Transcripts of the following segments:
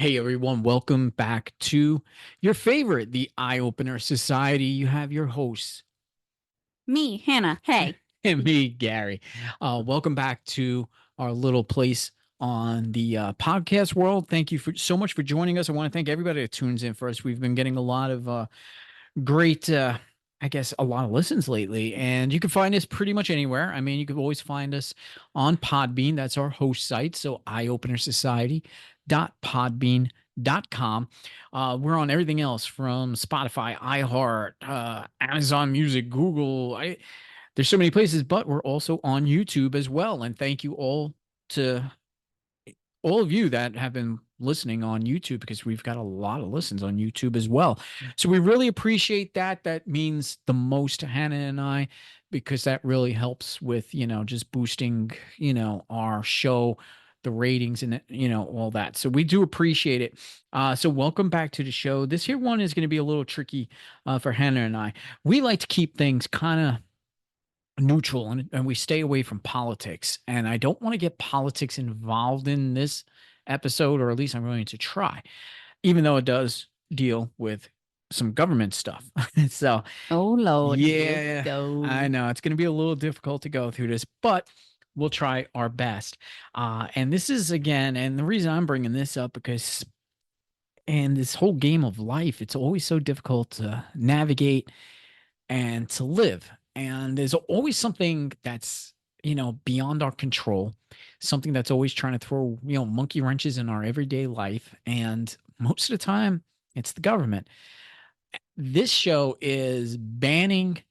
Hey everyone, welcome back to your favorite, the Eye Opener Society. You have your hosts Me, Hannah. Hey. and me, Gary. Welcome back to our little place on the podcast world. Thank you for so much for joining us. I want to thank everybody that tunes in for us. We've been getting a lot of great, I guess, a lot of listens lately, and you can find us pretty much anywhere. I mean, you can always find us on Podbean. That's our host site. So eyeopenersociety.podbean.com. We're on everything else from Spotify, iHeart, Amazon Music, Google. There's so many places, but we're also on YouTube as well. And thank you to all of you that have been listening on YouTube because we've got a lot of listens on YouTube as well. So we really appreciate that. That means the most to Hannah and I because that really helps with, just boosting, our show, the ratings and, all that. So we do appreciate it. So welcome back to the show. This here one is going to be a little tricky for Hannah and I. We like to keep things kind of neutral and we stay away from politics. And I don't want to get politics involved in this episode, or at least I'm going to try, even though it does deal with some government stuff. So, Oh, Lord. Here we yeah, I go. know it's going to be a little difficult to go through this, but we'll try our best. And this is again, and the reason I'm bringing this up because, and this whole game of life, it's always so difficult to navigate and to live. And there's always something that's, beyond our control, something that's always trying to throw, monkey wrenches in our everyday life. And most of the time, it's the government. This show is banning.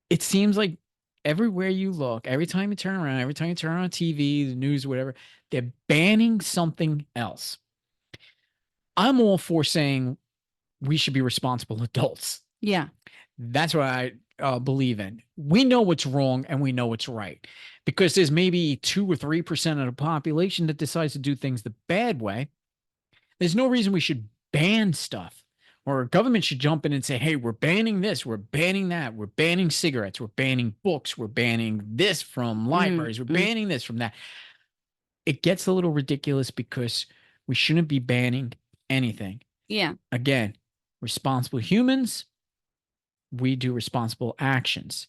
It seems like everywhere you look, every time you turn around, every time you turn on TV, the news, whatever, they're banning something else. I'm all for saying we should be responsible adults. Yeah. That's what I believe in. We know what's wrong and we know what's right because there's maybe 2 or 3% of the population that decides to do things the bad way. There's no reason we should ban stuff or government should jump in and say, hey, we're banning this, we're banning that, we're banning cigarettes, we're banning books, we're banning this from libraries, we're Mm-hmm. banning this from that. It gets a little ridiculous because we shouldn't be banning anything. Yeah. Again, responsible humans, we do responsible actions.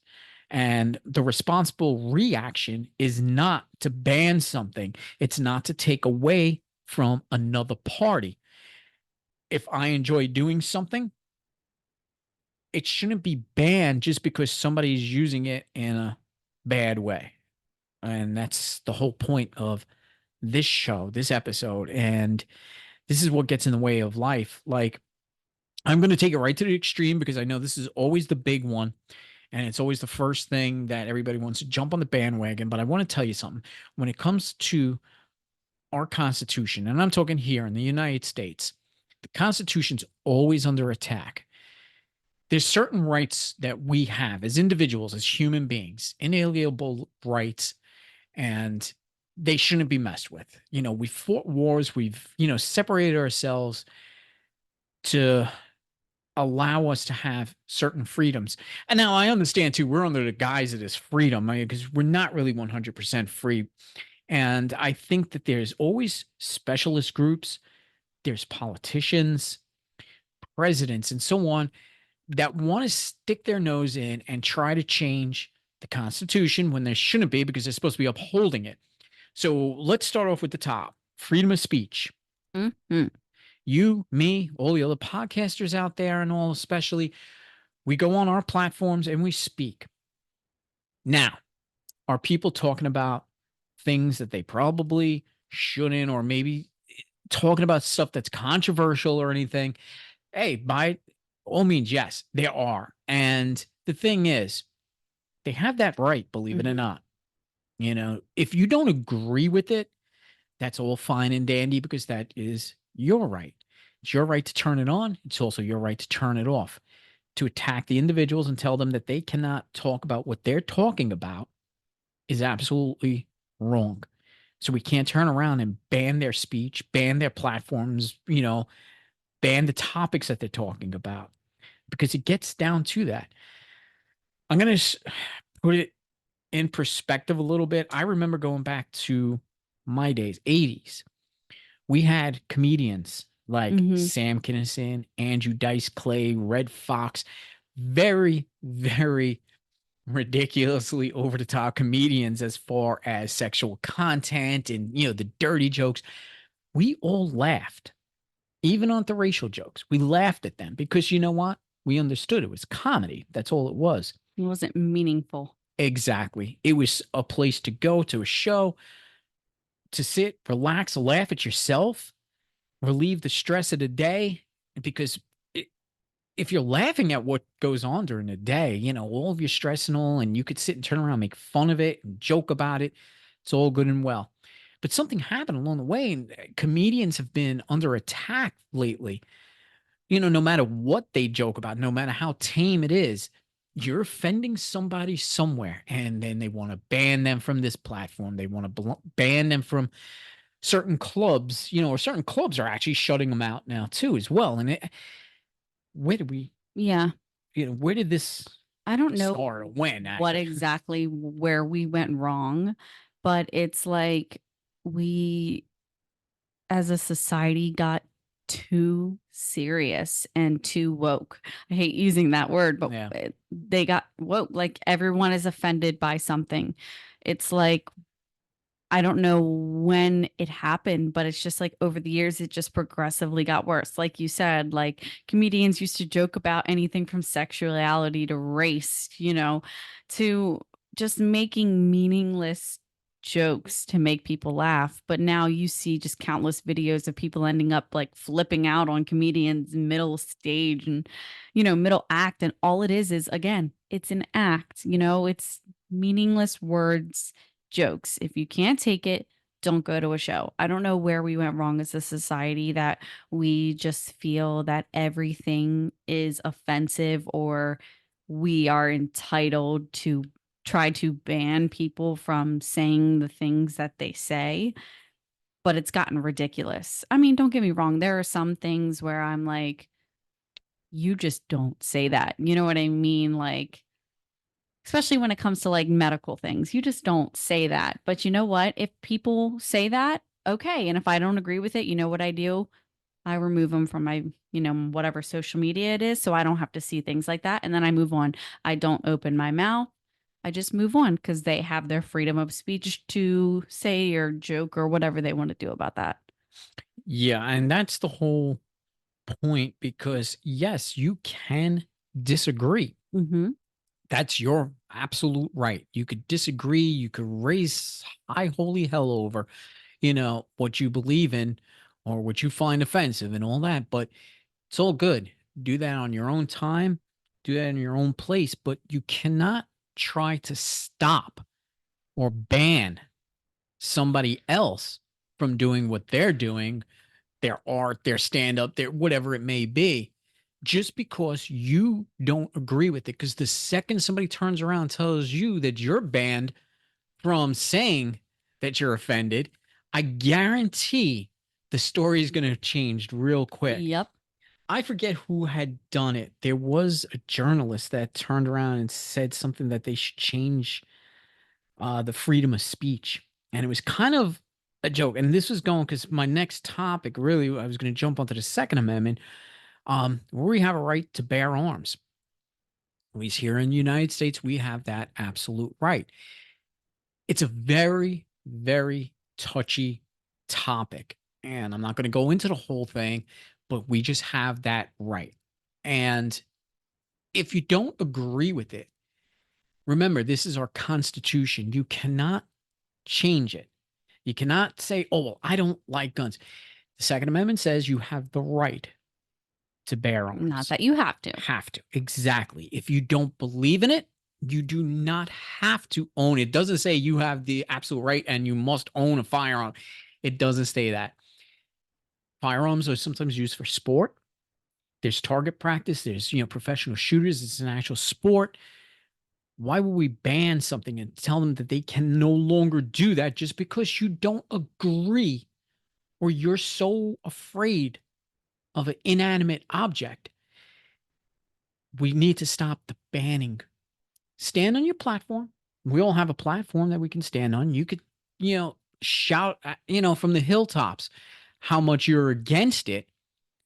And the responsible reaction is not to ban something, it's not to take away from another party. If I enjoy doing something, it shouldn't be banned just because somebody's using it in a bad way. And that's the whole point of this show, this episode. And this is what gets in the way of life. Like, I'm going to take it right to the extreme because I know this is always the big one. And it's always the first thing that everybody wants to jump on the bandwagon. But I want to tell you something. When it comes to our Constitution, and I'm talking here in the United States, the Constitution's always under attack. There's certain rights that we have as individuals, as human beings, inalienable rights, and they shouldn't be messed with. We fought wars, we've, separated ourselves to allow us to have certain freedoms. And now I understand too, we're under the guise of this freedom because we're not really 100% free. And I think that there's always specialist groups, there's politicians, presidents, and so on that want to stick their nose in and try to change the Constitution when there shouldn't be because they're supposed to be upholding it. So let's start off with the top freedom of speech. Mm-hmm. You, me, all the other podcasters out there, and all, especially, we go on our platforms and we speak. Now, are people talking about things that they probably shouldn't, or maybe talking about stuff that's controversial or anything? Hey, by all means, yes, there are. And the thing is, they have that right, believe it or Mm-hmm. not. If you don't agree with it, that's all fine and dandy because that is your right. It's your right to turn it on. It's also your right to turn it off, to attack the individuals and tell them that they cannot talk about what they're talking about is absolutely wrong. So we can't turn around and ban their speech, ban their platforms, ban the topics that they're talking about because it gets down to that. I'm going to put it in perspective a little bit. I remember going back to my days, 80s. We had comedians like Mm-hmm. Sam Kinison, Andrew Dice Clay, Red Fox, very, very ridiculously over the top comedians as far as sexual content and, the dirty jokes. We all laughed, even on the racial jokes. We laughed at them because you know what? We understood it was comedy. That's all it was. It wasn't meaningful. Exactly. It was a place to go to a show to sit, relax, laugh at yourself, relieve the stress of the day. Because if you're laughing at what goes on during the day, all of your stress and all, and you could sit and turn around, make fun of it and joke about it, it's all good and well. But something happened along the way, and comedians have been under attack lately. No matter what they joke about, no matter how tame it is, you're offending somebody somewhere, and then they want to ban them from this platform. They want to ban them from certain clubs, or certain clubs are actually shutting them out now too, as well. And where did we, Yeah. where did this I don't know start or when? what Actually? exactly where we went wrong, but it's like we as a society got too serious and too woke. I hate using that word, but Yeah. they got woke. Like everyone is offended by something. It's like, I don't know when it happened, but it's just like over the years, it just progressively got worse. Like you said, like comedians used to joke about anything from sexuality to race, to just making meaningless jokes to make people laugh. But now you see just countless videos of people ending up like flipping out on comedians middle stage and, middle act. And all it is again, it's an act, it's meaningless words, jokes. If you can't take it, don't go to a show. I don't know where we went wrong as a society that we just feel that everything is offensive or we are entitled to try to ban people from saying the things that they say. But it's gotten ridiculous. I mean, don't get me wrong. There are some things where I'm like, you just don't say that. You know what I mean? Like, especially when it comes to like medical things. You just don't say that. But you know what? If people say that, okay. And if I don't agree with it, you know what I do? I remove them from my, whatever social media it is. So I don't have to see things like that. And then I move on. I don't open my mouth. I just move on because they have their freedom of speech to say or joke or whatever they want to do about that. Yeah. And that's the whole point, because yes, you can disagree. Mm-hmm. That's your absolute right. You could disagree. You could raise high holy hell over, what you believe in or what you find offensive and all that. But it's all good. Do that on your own time. Do that in your own place. But you cannot try to stop or ban somebody else from doing what they're doing, their art, their stand up, their whatever it may be, just because you don't agree with it. Because the second somebody turns around and tells you that you're banned from saying that you're offended, I guarantee the story is going to change real quick. Yep. I forget who had done it. There was a journalist that turned around and said something that they should change the freedom of speech. And it was kind of a joke. And this was going because my next topic, really, I was going to jump onto the Second Amendment, where we have a right to bear arms. At least here in the United States, we have that absolute right. It's a very, very touchy topic. And I'm not going to go into the whole thing, but we just have that right. And if you don't agree with it, remember, this is our Constitution. You cannot change it. You cannot say, oh, well, I don't like guns. The Second Amendment says you have the right to bear arms. Not that you have to. Have to. Exactly. If you don't believe in it, you do not have to own it. It doesn't say you have the absolute right and you must own a firearm. It doesn't say that. Firearms are sometimes used for sport. There's target practice. There's, professional shooters. It's an actual sport. Why would we ban something and tell them that they can no longer do that just because you don't agree or you're so afraid of an inanimate object? We need to stop the banning. Stand on your platform. We all have a platform that we can stand on. You could, shout, from the hilltops. how much you're against it.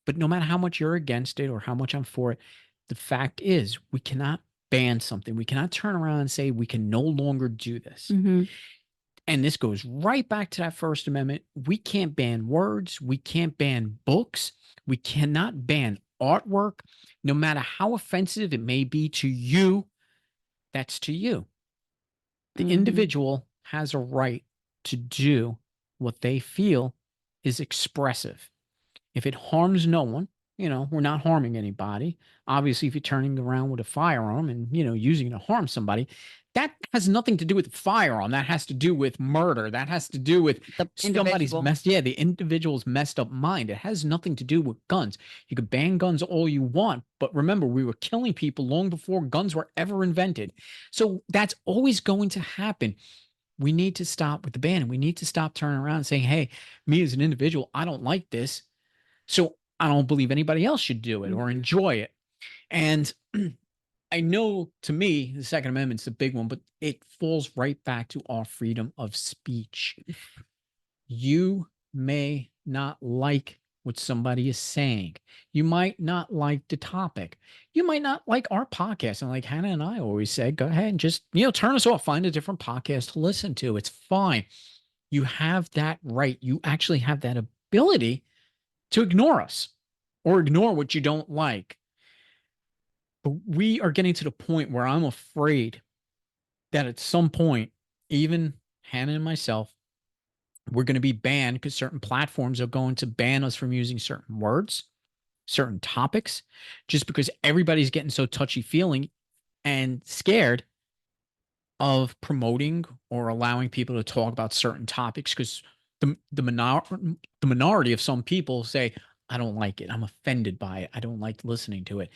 But no matter how much you're against it or how much I'm for it, the fact is we cannot ban something. We cannot turn around and say we can no longer do this. Hmm. And this goes right back to that First Amendment. We can't ban words. We can't ban books. We cannot ban artwork, no matter how offensive it may be to you. That's to you. The Hmm. individual has a right to do what they feel is expressive. If it harms no one, we're not harming anybody. Obviously, if you're turning around with a firearm and, using it to harm somebody, that has nothing to do with the firearm. That has to do with murder. That has to do with The somebody's individual. messed. Yeah, the individual's messed up mind. It has nothing to do with guns. You could ban guns all you want, but remember, we were killing people long before guns were ever invented. So that's always going to happen. We need to stop with the ban, and we need to stop turning around and saying, hey, me as an individual, I don't like this. So I don't believe anybody else should do it or Mhm. enjoy it. And I know to me, the Second Amendment's the big one, but it falls right back to our freedom of speech. You may not like what somebody is saying. You might not like the topic. You might not like our podcast. And like Hannah and I always say, go ahead and just, turn us off, find a different podcast to listen to. It's fine. You have that right. You actually have that ability to ignore us or ignore what you don't like. But we are getting to the point where I'm afraid that at some point, even Hannah and myself, we're going to be banned because certain platforms are going to ban us from using certain words, certain topics, just because everybody's getting so touchy feeling and scared of promoting or allowing people to talk about certain topics because the minority of some people say, I don't like it. I'm offended by it. I don't like listening to it.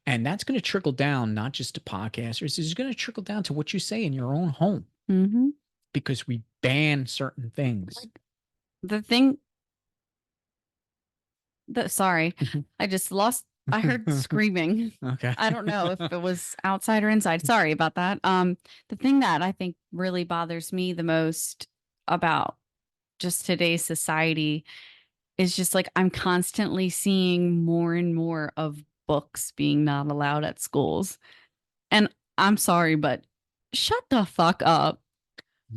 And that's going to trickle down not just to podcasters, it's going to trickle down to what you say in your own home Mhm. because we ban certain things. Like the thing that, sorry, I just lost, I heard screaming. Okay. I don't know if it was outside or inside. Sorry about that. The thing that I think really bothers me the most about just today's society is just like I'm constantly seeing more and more of books being not allowed at schools. And I'm sorry, but shut the fuck up.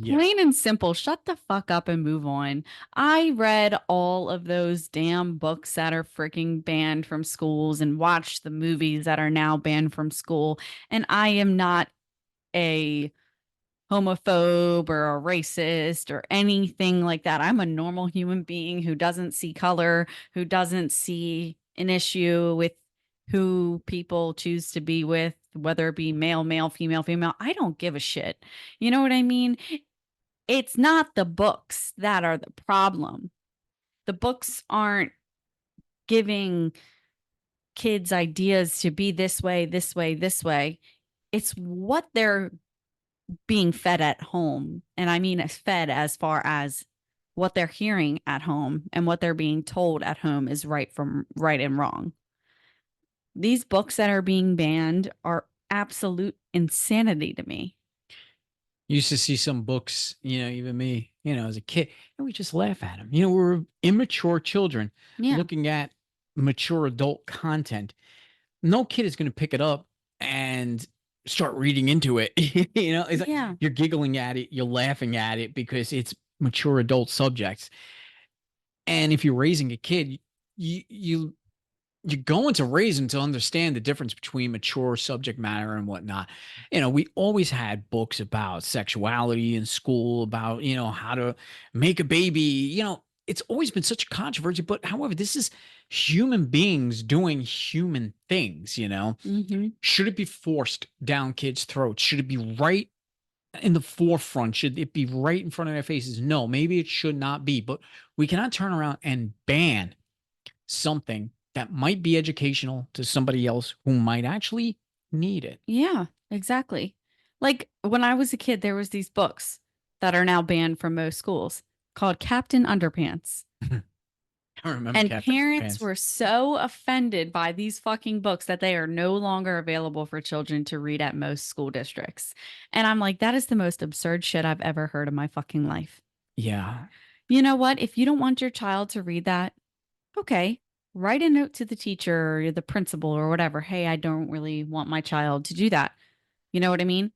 Yes. Plain and simple, shut the fuck up and move on. I read all of those damn books that are freaking banned from schools and watched the movies that are now banned from school. And I am not a homophobe or a racist or anything like that. I'm a normal human being who doesn't see color, who doesn't see an issue with who people choose to be with, whether it be male, male, female, female. I don't give a shit. You know what I mean? It's not the books that are the problem. The books aren't giving kids ideas to be this way, this way, this way. It's what they're being fed at home. And I mean fed as far as what they're hearing at home and what they're being told at home is right from right and wrong. These books that are being banned are absolute insanity to me. Used to see some books, even me, as a kid, and we just laugh at them. We're immature children Yeah. looking at mature adult content. No kid is going to pick it up and start reading into it. It's like Yeah. you're giggling at it, you're laughing at it because it's mature adult subjects. And if you're raising a kid, you you're going to raise them to understand the difference between mature subject matter and whatnot. We always had books about sexuality in school, about, how to make a baby. It's always been such a controversy. But however, this is human beings doing human things. Mm-hmm. Should it be forced down kids' throats? Should it be right in the forefront? Should it be right in front of their faces? No, maybe it should not be. But we cannot turn around and ban something that might be educational to somebody else who might actually need it. Yeah, exactly. Like when I was a kid, there was these books that are now banned from most schools called Captain Underpants. I remember And Captain parents Pants. were so offended by these fucking books that they are no longer available for children to read at most school districts. And I'm like, that is the most absurd shit I've ever heard in my fucking life. Yeah. You know what? If you don't want your child to read that, okay, write a note to the teacher or the principal or whatever. Hey, I don't really want my child to do that. You know what I mean?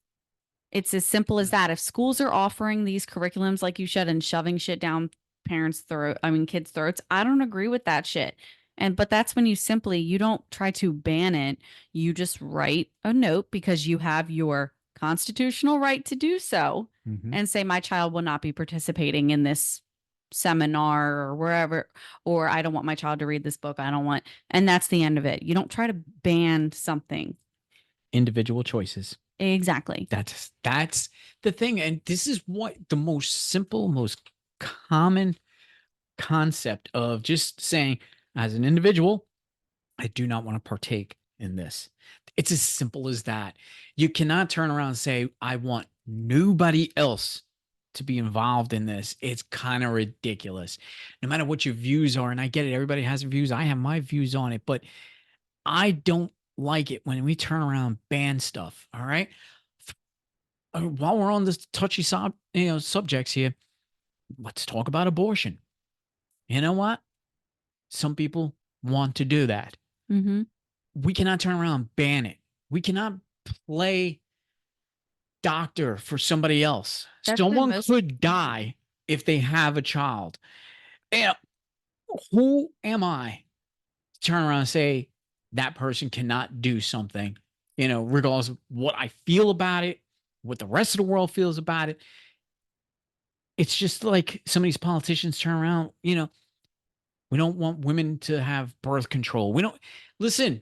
It's as simple as that. If schools are offering these curriculums, like you said, and shoving shit down parents' throat, I mean, kids' throats, I don't agree with that shit. But that's when you don't try to ban it. You just write a note because you have your constitutional right to do so Mhm. and say, my child will not be participating in this seminar or wherever, or I don't want my child to read this book. I don't want, and that's the end of it. You don't try to ban something. Individual choices. Exactly. That's the thing, and this is what the most simple, most common concept of just saying, as an individual, I do not want to partake in this. It's as simple as that. You cannot turn around and say, I want nobody else to be involved in this. It's kind of ridiculous. No matter what your views are, and I get it, everybody has views. I have my views on it, but I don't like it when we turn around and ban stuff. All right. While we're on this touchy subjects here, let's talk about abortion. You know what? Some people want to do that. Mm-hmm. We cannot turn around and ban it. We cannot play doctor for somebody else. That's the Someone most. could die if they have a child. And who am I to turn around and say that person cannot do something, regardless of what I feel about it, what the rest of the world feels about it? It's just like some of these politicians turn around, we don't want women to have birth control. We don't listen.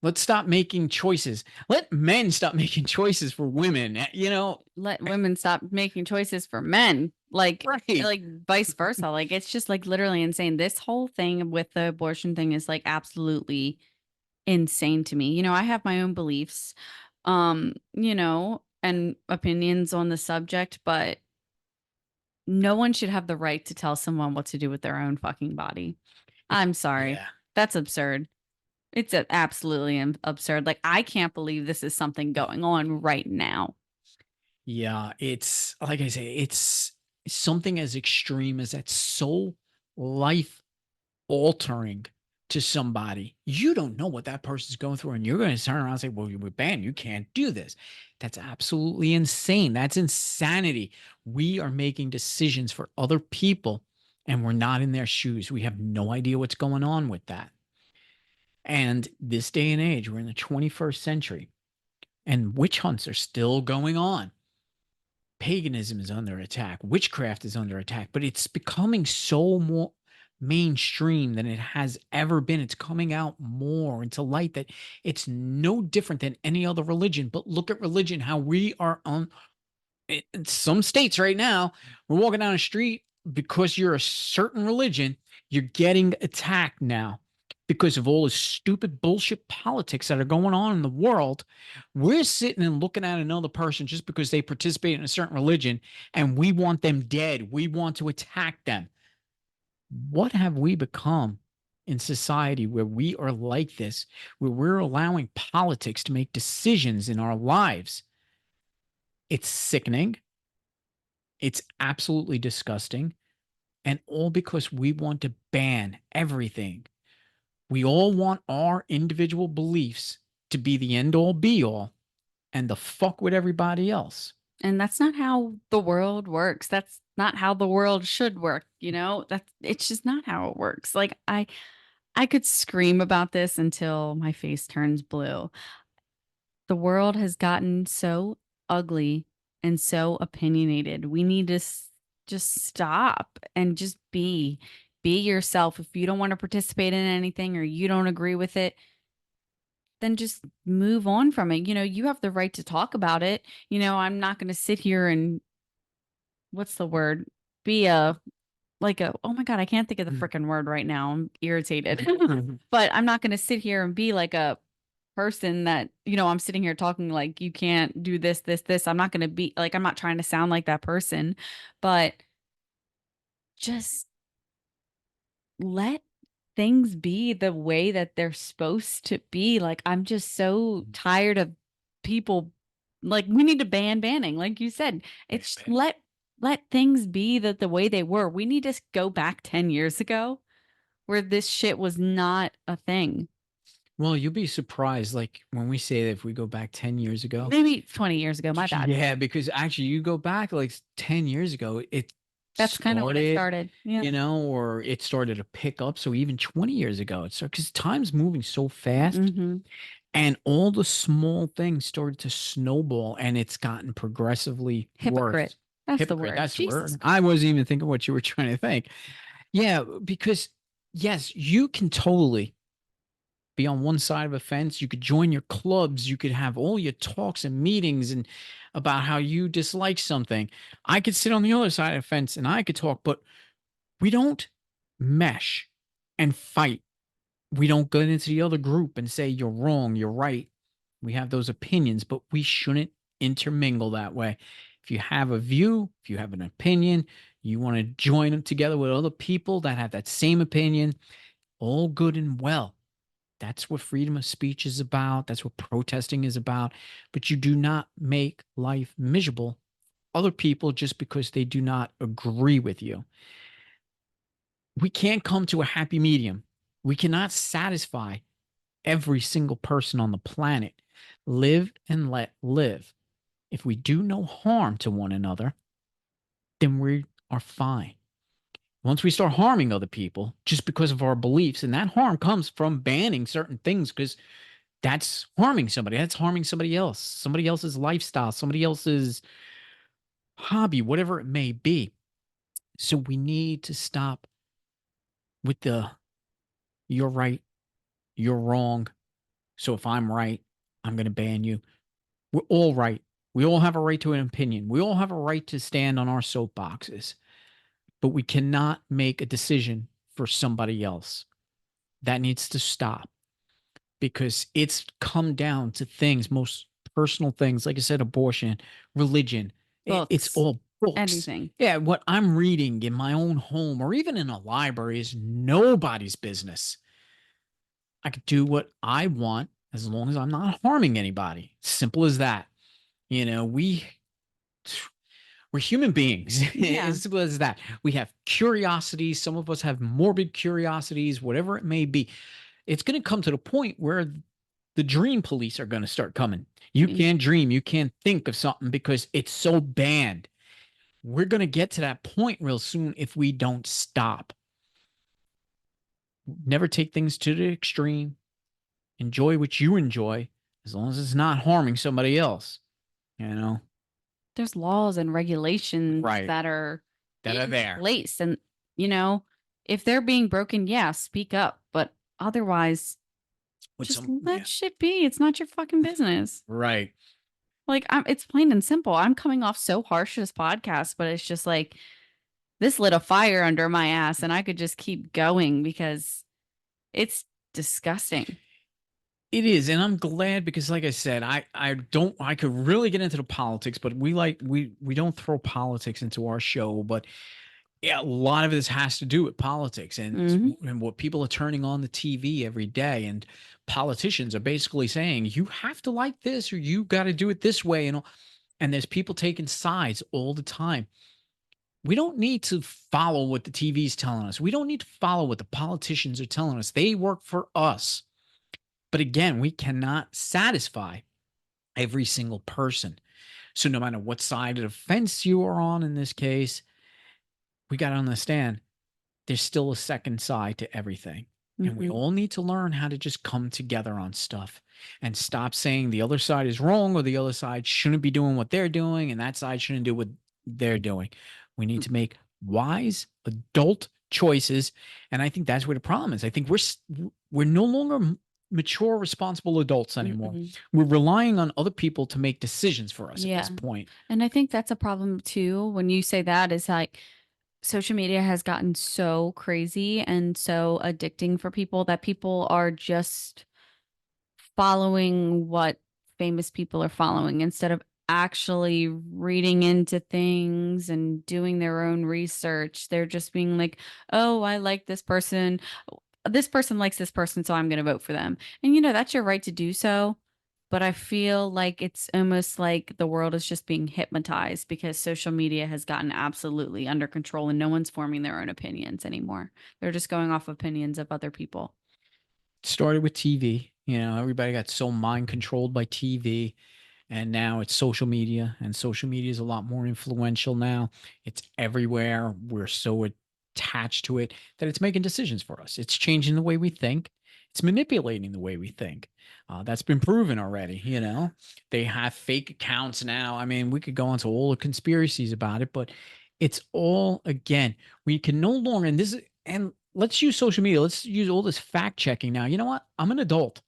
Let's stop making choices. Let men stop making choices for women. Let women stop making choices for men. Right. Like vice versa. Like it's just like literally insane. This whole thing with the abortion thing is like absolutely insane to me. I have my own beliefs, and opinions on the subject, but no one should have the right to tell someone what to do with their own fucking body. I'm sorry. Yeah. That's absurd. It's absolutely absurd. Like I can't believe this is something going on right now. Yeah. It's like I say, it's something as extreme as that's so life altering to somebody. You don't know what that person's going through, and you're going to turn around and say, well, you were banned. You can't do this. That's absolutely insane. That's insanity. We are making decisions for other people, and we're not in their shoes. We have no idea what's going on with that. And this day and age, we're in the 21st century, and witch hunts are still going on. Paganism is under attack, witchcraft is under attack, but it's becoming so more mainstream than it has ever been. It's coming out more into light that it's no different than any other religion. But look at religion, how we are on in some states right now. We're walking down the street because you're a certain religion, you're getting attacked now because of all the stupid bullshit politics that are going on in the world. We're sitting and looking at another person just because they participate in a certain religion, and we want them dead. We want to attack them. What have we become in society where we are like this, where we're allowing politics to make decisions in our lives? It's sickening. It's absolutely disgusting. And all because we want to ban everything. We all want our individual beliefs to be the end all be all and the fuck with everybody else. And that's not how the world works. That's not how the world should work, That's it's just not how it works. Like I could scream about this until my face turns blue. The world has gotten so ugly and so opinionated. We need to just stop and just be yourself. If you don't want to participate in anything or you don't agree with it, then just move on from it. You have the right to talk about it. I'm not going to sit here and what's the word? Be a like a oh my god, I can't think of the freaking word right now. I'm irritated. But I'm not going to sit here and be like a person that, I'm sitting here talking like you can't do this, this, this. I'm not going to be like I'm not trying to sound like that person, but just let things be the way that they're supposed to be. Like I'm just so tired of people like we need to ban banning like you said. It's let let things be the way they were. We need to go back 10 years ago where this shit was not a thing. Well, you'll be surprised. Like when we say that if we go back 10 years ago, Maybe 20 years ago, my bad. yeah, because actually you go back like 10 years ago, it That's kind of when it started, started. Yeah. or it started to pick up. So even 20 years ago, it's because time's moving so fast Hmm. and all the small things started to snowball and it's gotten progressively Hypocrite. worse. That's the Hypocrite, word. that's the Jesus word. Christ. I wasn't even thinking what you were trying to think. Yeah, because yes, you can totally be on one side of a fence. You could join your clubs. You could have all your talks and meetings and about how you dislike something. I could sit on the other side of the fence and I could talk, but we don't mesh and fight. We don't go into the other group and say you're wrong, you're right. We have those opinions, but we shouldn't intermingle that way. If you have a view, if you have an opinion, you want to join them together with other people that have that same opinion, all good and well. That's what freedom of speech is about. That's what protesting is about. But you do not make life miserable other people just because they do not agree with you. We can't come to a happy medium. We cannot satisfy every single person on the planet. Live and let live. If we do no harm to one another, then we are fine. Once we start harming other people just because of our beliefs, and that harm comes from banning certain things because that's harming somebody. That's harming somebody else's lifestyle, somebody else's hobby, whatever it may be. So we need to stop with the you're right, you're wrong. So if I'm right, I'm going to ban you. We're all right. We all have a right to an opinion. We all have a right to stand on our soapboxes, but we cannot make a decision for somebody else. That needs to stop because it's come down to things, most personal things, like I said, abortion, religion. It's Books. all books. Anything. Yeah, what I'm reading in my own home or even in a library is nobody's business. I could do what I want as long as I'm not harming anybody. Simple as that. You know, we're human beings. Yeah. As simple as that. We have curiosities. Some of us have morbid curiosities, whatever it may be. It's going to come to the point where the dream police are going to start coming. You Mm. can't dream. You can't think of something because it's so banned. We're going to get to that point real soon if we don't stop. Never take things to the extreme. Enjoy what you enjoy as long as it's not harming somebody else. You know? There's laws and regulations Right. that are That are in there. place. And, you know, if they're being broken, yeah, speak up. But otherwise, With just some, let yeah. shit be. It's not your fucking business. Right. Like it's plain and simple. I'm coming off so harsh this podcast, but it's just like this lit a fire under my ass and I could just keep going because it's disgusting. It is, and I'm glad because, like I said, I could really get into the politics, but we don't throw politics into our show. But yeah, a lot of this has to do with politics Mhm. and what people are turning on the TV every day, and politicians are basically saying you have to like this or you got to do it this way, and there's people taking sides all the time. We don't need to follow what the TV is telling us. We don't need to follow what the politicians are telling us. They work for us. But again, we cannot satisfy every single person. So no matter what side of the fence you are on in this case, we got to understand there's still a second side to everything. And we Mhm. all need to learn how to just come together on stuff and stop saying the other side is wrong or the other side shouldn't be doing what they're doing and that side shouldn't do what they're doing. We need to make wise adult choices, and I think that's where the problem is. I think we're no longer mature, responsible adults anymore. Mm-mm. We're relying on other people to make decisions for us at this Yeah. point. And I think that's a problem too. When you say that, is like social media has gotten so crazy and so addicting for people that people are just following what famous people are following instead of actually reading into things and doing their own research. They're just being like, oh, I like this person. This person likes this person, so I'm going to vote for them. And, you know, that's your right to do so. but I feel like it's almost like the world is just being hypnotized because social media has gotten absolutely under control and no one's forming their own opinions anymore. They're just going off opinions of other people. Started with TV. You know, everybody got so mind controlled by TV, and now it's social media, and social media is a lot more influential now. It's everywhere. We're so attached to it that it's making decisions for us. It's changing the way we think. It's manipulating the way we think. That's been proven already. You know, they have fake accounts now. I mean, we could go into all the conspiracies about it, but it's all again, we can no longer, and this is, and let's use social media. Let's use all this fact checking now. You know what? I'm an adult.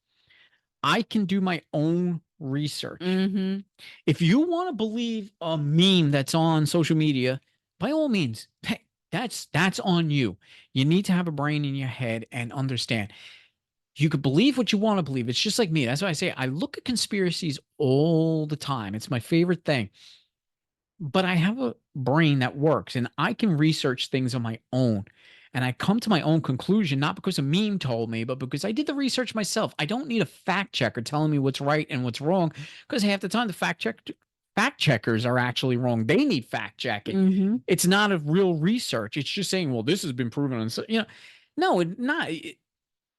I can do my own research. Mm-hmm. If you want to believe a meme that's on social media, by all means, hey, that's on you. You need to have a brain in your head and understand. You could believe what you want to believe. It's just like me. That's why I say I look at conspiracies all the time. It's my favorite thing. But I have a brain that works and I can research things on my own. And I come to my own conclusion, not because a meme told me, but because I did the research myself. I don't need a fact checker telling me what's right and what's wrong, because half the time the fact checkers are actually wrong. They need fact checking. Mm-hmm. It's not a real research. It's just saying, well, this has been proven on, you know, no,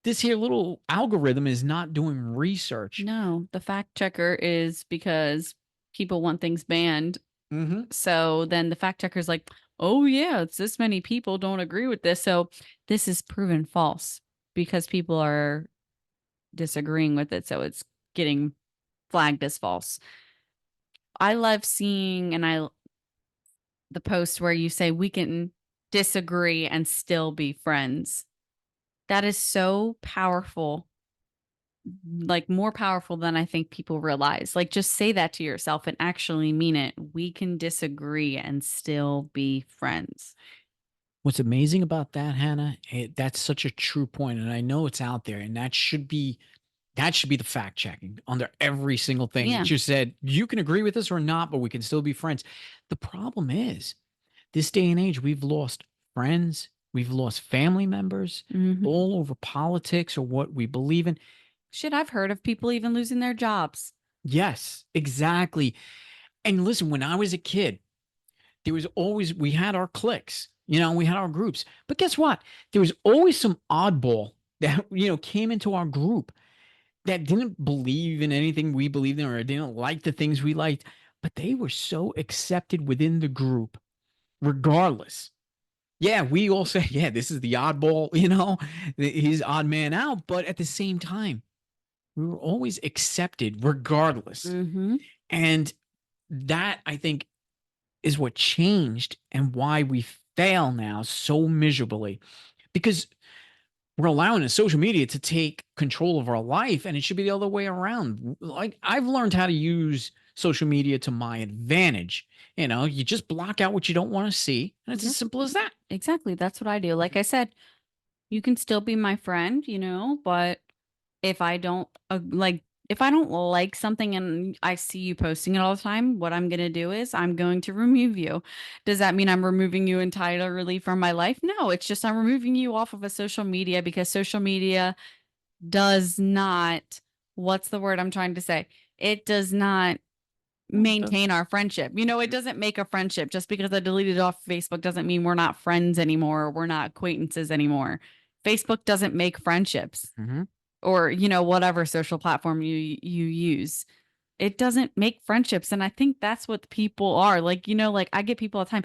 this here little algorithm is not doing research. No, the fact checker is because people want things banned. Mm-hmm. So then the fact checker's like, oh, yeah, it's this many people don't agree with this. So this is proven false because people are disagreeing with it. So it's getting flagged as false. I love seeing the post where you say we can disagree and still be friends. That is so powerful, like more powerful than I think people realize. Like just say that to yourself and actually mean it. We can disagree and still be friends. What's amazing about that, Hannah, that's such a true point, and I know it's out there, and that should be the fact checking under every single thing Yeah. that you said. You can agree with this or not, but we can still be friends. The problem is, this day and age, we've lost friends, we've lost family members, Mhm. all over politics or what we believe in. Shit, I've heard of people even losing their jobs. Yes, exactly. And listen, when I was a kid, there was always, we had our cliques, you know, we had our groups. But guess what? There was always some oddball that, you know, came into our group that didn't believe in anything we believed in or didn't like the things we liked, but they were so accepted within the group, regardless. Yeah, we all say, yeah, this is the oddball, you know, he's odd man out. But at the same time, we were always accepted regardless. Mhm. And that, I think, is what changed and why we fail now so miserably, because we're allowing the social media to take control of our life, and it should be the other way around. Like, I've learned how to use social media to my advantage. You know, you just block out what you don't want to see, and it's Yeah. as simple as that. Exactly. That's what I do. Like I said, you can still be my friend, but if I don't if I don't like something and I see you posting it all the time, what I'm going to do is I'm going to remove you. Does that mean I'm removing you entirely from my life? No, it's just I'm removing you off of a social media because social media does not, what's the word I'm trying to say? It does not maintain our friendship. It doesn't make a friendship. Just because I deleted it off Facebook doesn't mean we're not friends anymore or we're not acquaintances anymore. Facebook doesn't make friendships Mm-hmm. or, whatever social platform you use. It doesn't make friendships. And I think that's what people are. Like, like I get people all the time.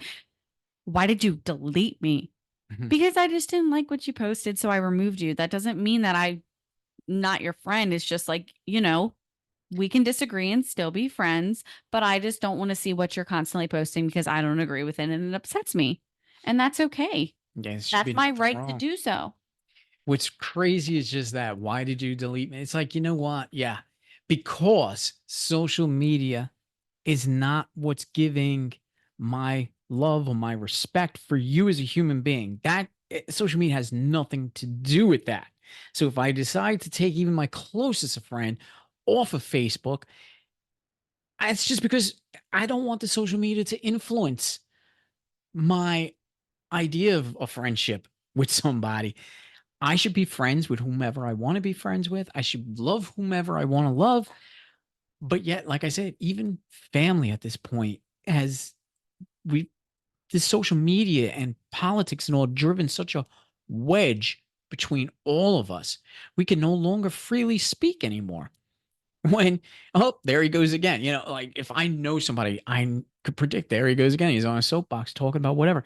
Why did you delete me? Mm-hmm. Because I just didn't like what you posted, so I removed you. That doesn't mean that I'm not your friend. It's just like, we can disagree and still be friends, but I just don't want to see what you're constantly posting because I don't agree with it and it upsets me. And that's okay. Yeah, it should That's be my nothing right to wrong. do so. What's crazy is just that. Why did you delete me? It's like, you know what? Yeah, because social media is not what's giving my love or my respect for you as a human being. Social media has nothing to do with that. So if I decide to take even my closest friend off of Facebook, it's just because I don't want the social media to influence my idea of a friendship with somebody. I should be friends with whomever I want to be friends with. I should love whomever I want to love. But yet, like I said, even family at this point has we this social media and politics and all driven such a wedge between all of us. We can no longer freely speak anymore. When, oh, there he goes again. Like if I know somebody, could predict there he goes again. He's on a soapbox talking about whatever.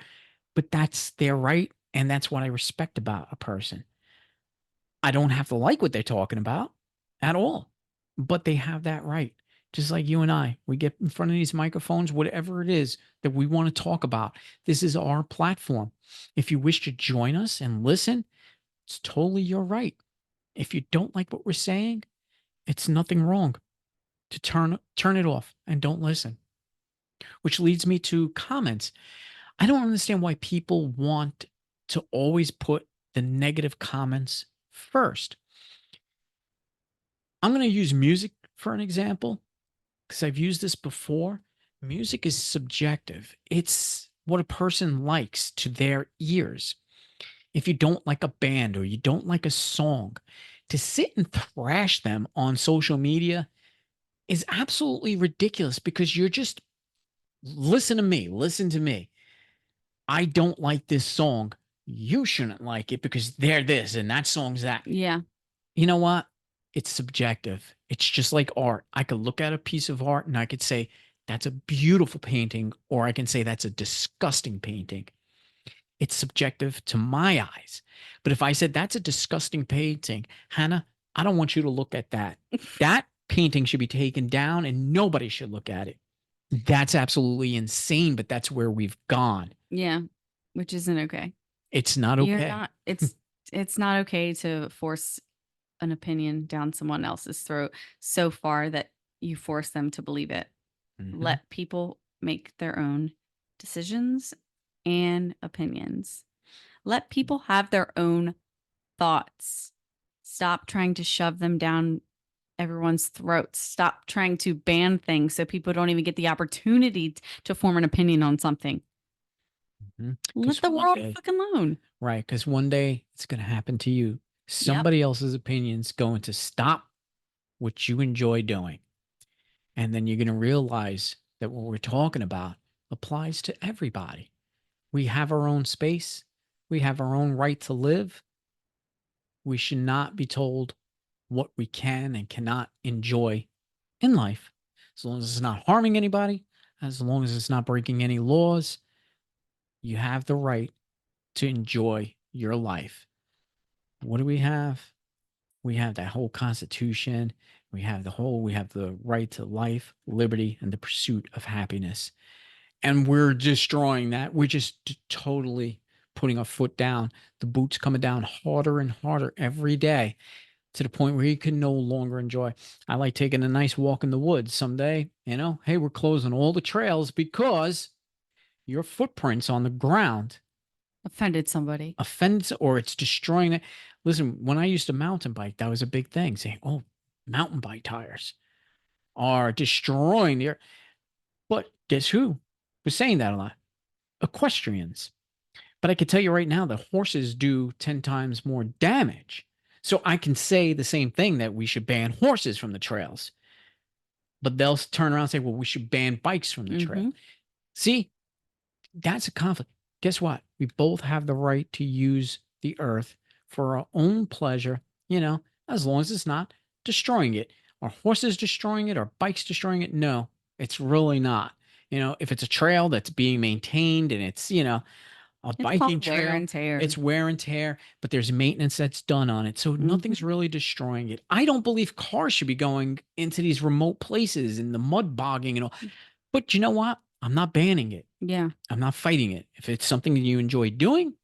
But that's their right. And that's what I respect about a person. I don't have to like what they're talking about at all, but they have that right. Just like you and I, we get in front of these microphones, whatever it is that we want to talk about. This is our platform. If you wish to join us and listen, it's totally your right. If you don't like what we're saying, it's nothing wrong to turn it off and don't listen. Which leads me to comments. I don't understand why people want to always put the negative comments first. I'm going to use music for an example because I've used this before. Music is subjective. It's what a person likes to their ears. If you don't like a band or you don't like a song, to sit and thrash them on social media is absolutely ridiculous because you're just listen to me, listen to me. I don't like this song. You shouldn't like it because they're this and that song's that. Yeah. You know what? It's subjective. It's just like art. I could look at a piece of art and I could say, that's a beautiful painting, or I can say that's a disgusting painting. It's subjective to my eyes. But if I said that's a disgusting painting, Hannah, I don't want you to look at that. That painting should be taken down and nobody should look at it. That's absolutely insane, but that's where we've gone. Yeah. Which isn't okay. It's not You're okay. not, it's not okay to force an opinion down someone else's throat so far that you force them to believe it. Mhm. Let people make their own decisions and opinions. Let people have their own thoughts. Stop trying to shove them down everyone's throats. Stop trying to ban things so people don't even get the opportunity to form an opinion on something. Mhm. Let 'Cause the one world day fucking alone. Right, because one day it's gonna happen to you. Yep. Somebody else's opinion's going to stop what you enjoy doing, and then you're gonna realize that what we're talking about applies to everybody. We have our own space. We have our own right to live. We should not be told what we can and cannot enjoy in life. As long as it's not harming anybody, as long as it's not breaking any laws, you have the right to enjoy your life. What do we have? We have that whole constitution. We have the right to life, liberty, and the pursuit of happiness. And we're destroying that. We're just totally putting our foot down. The boots coming down harder and harder every day to the point where you can no longer enjoy. I like taking a nice walk in the woods someday. Hey, we're closing all the trails because your footprints on the ground Offended somebody. offends or it's destroying it. Listen, when I used to mountain bike, that was a big thing saying, oh, mountain bike tires are destroying the earth. But guess who was saying that a lot? Equestrians. But I can tell you right now that horses do 10 times more damage. So I can say the same thing that we should ban horses from the trails. But they'll turn around and say, well, we should ban bikes from the trail. See, that's a conflict. Guess what? We both have the right to use the earth for our own pleasure, as long as it's not destroying it. Are horses destroying it? Are bikes destroying it? No, it's really not. If it's a trail that's being maintained and it's, a It's biking called wear trail, and tear. it's wear and tear, but there's maintenance that's done on it. So nothing's really destroying it. I don't believe cars should be going into these remote places and the mud bogging and all. But you know what? I'm not banning it. Yeah. I'm not fighting it. If it's something that you enjoy doing,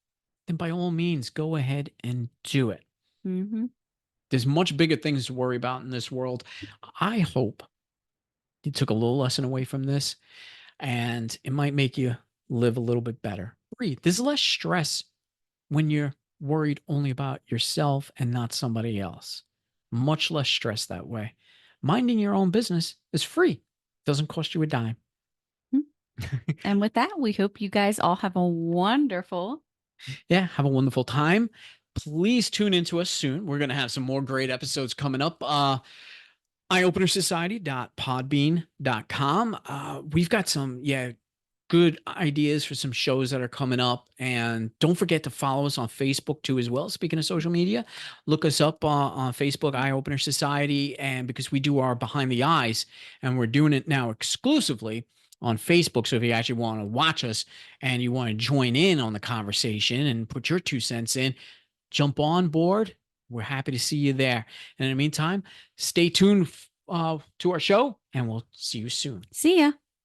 then by all means, go ahead and do it. There's much bigger things to worry about in this world. I hope you took a little lesson away from this and it might make you live a little bit better. Breathe. There's less stress when you're worried only about yourself and not somebody else. Much less stress that way. Minding your own business is free. Doesn't cost you a dime. And with that, we hope you guys all have a wonderful. Yeah, have a wonderful time. Please tune into us soon. We're going to have some more great episodes coming up. eyeopenersociety.podbean.com. We've got some, good ideas for some shows that are coming up. And don't forget to follow us on Facebook too, as well. Speaking of social media, look us up on Facebook, Eye Opener Society. And because we do our Behind the Eyes, and we're doing it now exclusively on Facebook. So if you actually want to watch us and you want to join in on the conversation and put your 2 cents in, jump on board. We're happy to see you there. And in the meantime, stay tuned to our show, and we'll see you soon. See ya.